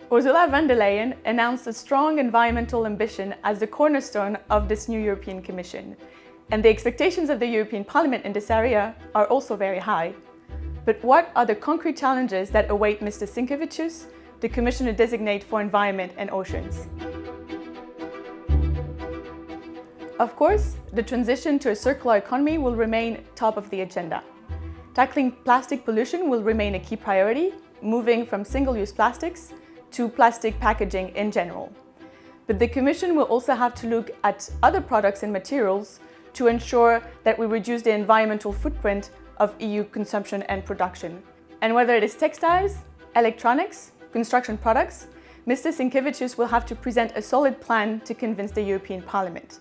Ursula von der Leyen announced a strong environmental ambition as the cornerstone of this new European Commission, and the expectations of the European Parliament in this area are also very high. But what are the concrete challenges that await Mr. Sinkevicius, the Commissioner designate for Environment and Oceans? Of course, the transition to a circular economy will remain top of the agenda. Tackling plastic pollution will remain a key priority, moving from single-use plastics to plastic packaging in general. But the Commission will also have to look at other products and materials to ensure that we reduce the environmental footprint of EU consumption and production. And whether it is textiles, electronics, construction products, Mr. Sinkevicius will have to present a solid plan to convince the European Parliament.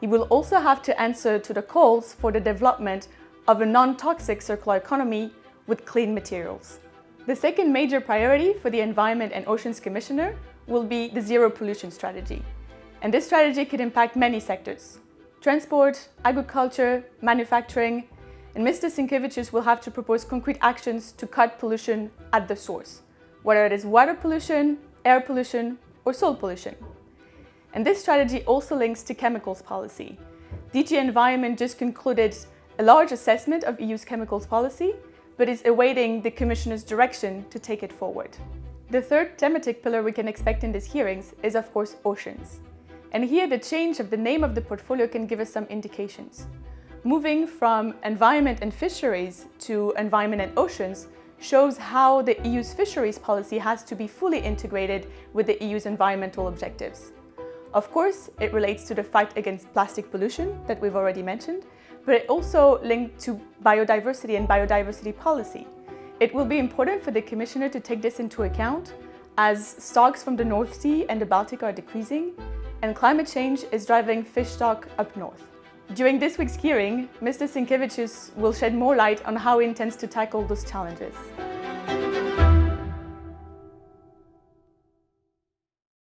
He will also have to answer to the calls for the development of a non-toxic circular economy with clean materials. The second major priority for the Environment and Oceans Commissioner will be the zero pollution strategy. And this strategy could impact many sectors: transport, agriculture, manufacturing, and Mr. Sinkevicius will have to propose concrete actions to cut pollution at the source, whether it is water pollution, air pollution, or soil pollution. And this strategy also links to chemicals policy. DG Environment just concluded a large assessment of EU's chemicals policy, but is awaiting the Commissioner's direction to take it forward. The third thematic pillar we can expect in these hearings is, of course, oceans. And here the change of the name of the portfolio can give us some indications. Moving from environment and fisheries to environment and oceans shows how the EU's fisheries policy has to be fully integrated with the EU's environmental objectives. Of course, it relates to the fight against plastic pollution that we've already mentioned, but it also linked to biodiversity and biodiversity policy. It will be important for the Commissioner to take this into account as stocks from the North Sea and the Baltic are decreasing, and climate change is driving fish stock up north. During this week's hearing, Mr. Sinkevicius will shed more light on how he intends to tackle those challenges.